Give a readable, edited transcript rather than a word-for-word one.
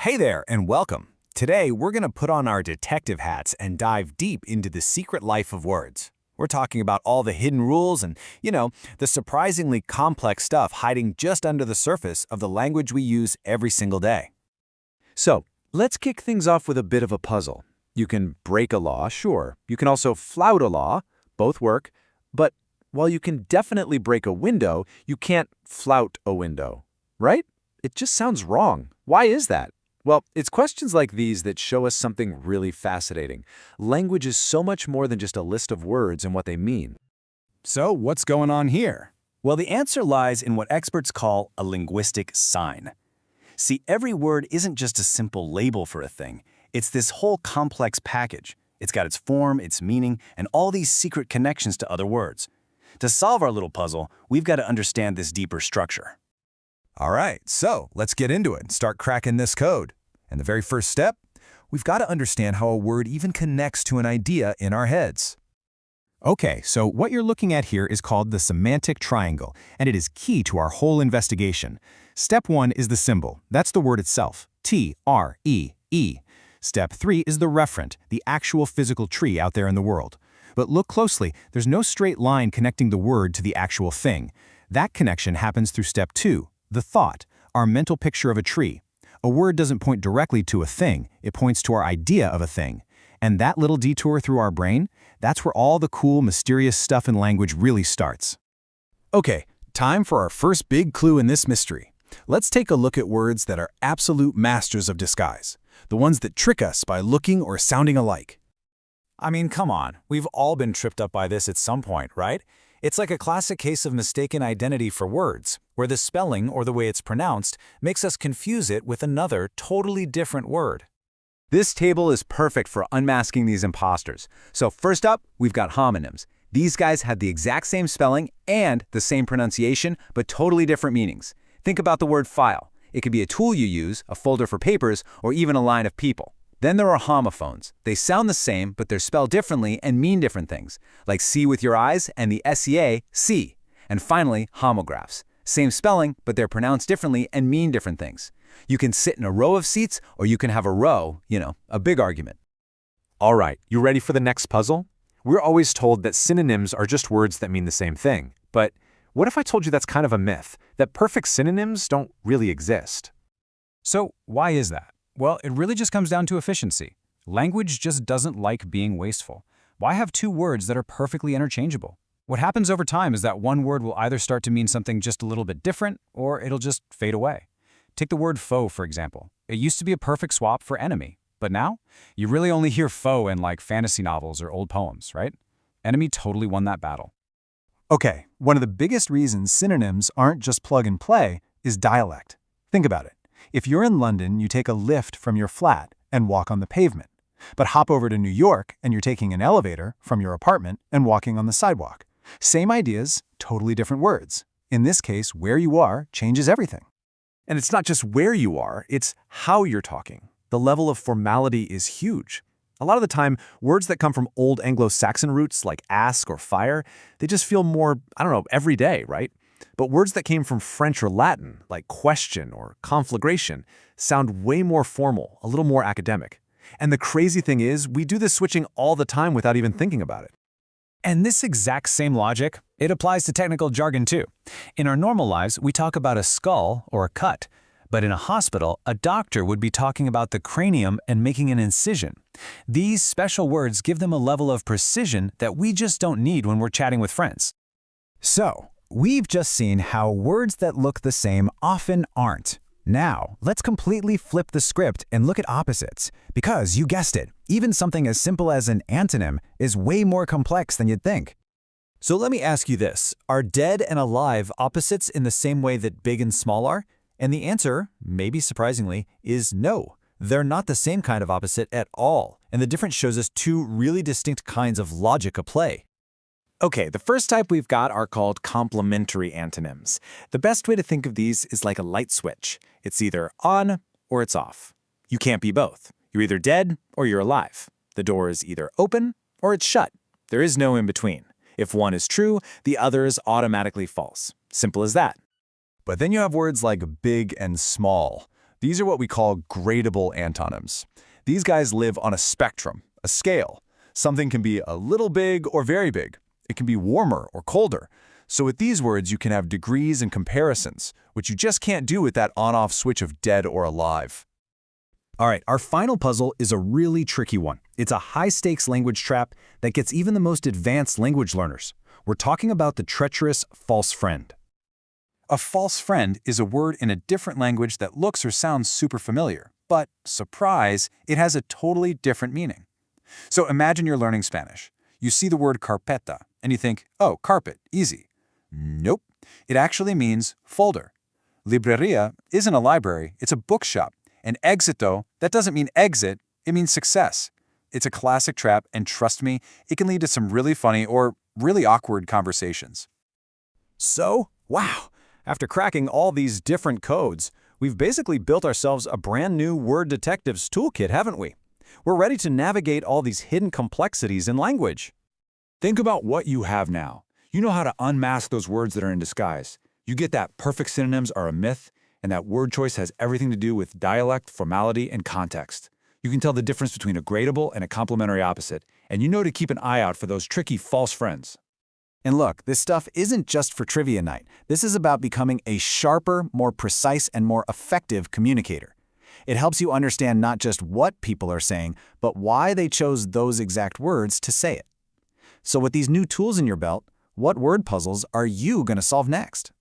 Hey there, and welcome. Today, we're going to put on our detective hats and dive deep into the secret life of words. We're talking about all the hidden rules and, the surprisingly complex stuff hiding just under the surface of the language we use every single day. So, let's kick things off with a bit of a puzzle. You can break a law, sure. You can also flout a law. Both work. But while you can definitely break a window, you can't flout a window, right? It just sounds wrong. Why is that? Well, it's questions like these that show us something really fascinating. Language is so much more than just a list of words and what they mean. So, what's going on here? Well, the answer lies in what experts call a linguistic sign. See, every word isn't just a simple label for a thing. It's this whole complex package. It's got its form, its meaning, and all these secret connections to other words. To solve our little puzzle, we've got to understand this deeper structure. All right, so let's get into it and start cracking this code. And the very first step, we've got to understand how a word even connects to an idea in our heads. Okay, so what you're looking at here is called the semantic triangle, and it is key to our whole investigation. Step 1 is the symbol. That's the word itself, T-R-E-E. Step 3 is the referent, the actual physical tree out there in the world. But look closely, there's no straight line connecting the word to the actual thing. That connection happens through step 2, the thought, our mental picture of a tree. A word doesn't point directly to a thing, it points to our idea of a thing. And that little detour through our brain, that's where all the cool, mysterious stuff in language really starts. Okay, time for our first big clue in this mystery. Let's take a look at words that are absolute masters of disguise, the ones that trick us by looking or sounding alike. I mean, come on, we've all been tripped up by this at some point, right? It's like a classic case of mistaken identity for words, where the spelling or the way it's pronounced makes us confuse it with another totally different word. This table is perfect for unmasking these imposters. So first up, we've got homonyms. These guys have the exact same spelling and the same pronunciation, but totally different meanings. Think about the word file. It could be a tool you use, a folder for papers, or even a line of people. Then there are homophones. They sound the same, but they're spelled differently and mean different things, like see with your eyes and the SEA, see. And finally, homographs. Same spelling, but they're pronounced differently and mean different things. You can sit in a row of seats, or you can have a row, a big argument. All right, you ready for the next puzzle? We're always told that synonyms are just words that mean the same thing. But what if I told you that's kind of a myth, that perfect synonyms don't really exist? So why is that? Well, it really just comes down to efficiency. Language just doesn't like being wasteful. Why have two words that are perfectly interchangeable? What happens over time is that one word will either start to mean something just a little bit different, or it'll just fade away. Take the word foe, for example. It used to be a perfect swap for enemy, but now you really only hear foe in like fantasy novels or old poems, right? Enemy totally won that battle. Okay, one of the biggest reasons synonyms aren't just plug and play is dialect. Think about it. If you're in London, you take a lift from your flat and walk on the pavement. But hop over to New York and you're taking an elevator from your apartment and walking on the sidewalk. Same ideas, totally different words. In this case, where you are changes everything. And it's not just where you are, it's how you're talking. The level of formality is huge. A lot of the time, words that come from old Anglo-Saxon roots like ask or fire, they just feel more, everyday, right? But words that came from French or Latin, like question or conflagration, sound way more formal, a little more academic. And the crazy thing is, we do this switching all the time without even thinking about it. And this exact same logic, it applies to technical jargon too. In our normal lives, we talk about a skull or a cut. But in a hospital, a doctor would be talking about the cranium and making an incision. These special words give them a level of precision that we just don't need when we're chatting with friends. So, we've just seen how words that look the same often aren't. Now, let's completely flip the script and look at opposites. Because, you guessed it, even something as simple as an antonym is way more complex than you'd think. So let me ask you this. Are dead and alive opposites in the same way that big and small are? And the answer, maybe surprisingly, is no. They're not the same kind of opposite at all. And the difference shows us two really distinct kinds of logic at play. Okay, the first type we've got are called complementary antonyms. The best way to think of these is like a light switch. It's either on or it's off. You can't be both. You're either dead or you're alive. The door is either open or it's shut. There is no in between. If one is true, the other is automatically false. Simple as that. But then you have words like big and small. These are what we call gradable antonyms. These guys live on a spectrum, a scale. Something can be a little big or very big. It can be warmer or colder. So with these words, you can have degrees and comparisons, which you just can't do with that on-off switch of dead or alive. All right, our final puzzle is a really tricky one. It's a high-stakes language trap that gets even the most advanced language learners. We're talking about the treacherous false friend. A false friend is a word in a different language that looks or sounds super familiar, but, surprise, it has a totally different meaning. So imagine you're learning Spanish. You see the word carpeta, and you think, oh, carpet, easy. Nope. It actually means folder. Libreria isn't a library, it's a bookshop. And éxito, that doesn't mean exit, it means success. It's a classic trap, and trust me, it can lead to some really funny or really awkward conversations. So, wow, after cracking all these different codes, we've basically built ourselves a brand new Word Detectives toolkit, haven't we? We're ready to navigate all these hidden complexities in language. Think about what you have now. You know how to unmask those words that are in disguise. You get that perfect synonyms are a myth, and that word choice has everything to do with dialect, formality, and context. You can tell the difference between a gradable and a complementary opposite, and you know to keep an eye out for those tricky false friends. And look, this stuff isn't just for trivia night. This is about becoming a sharper, more precise, and more effective communicator. It helps you understand not just what people are saying, but why they chose those exact words to say it. So with these new tools in your belt, what word puzzles are you going to solve next?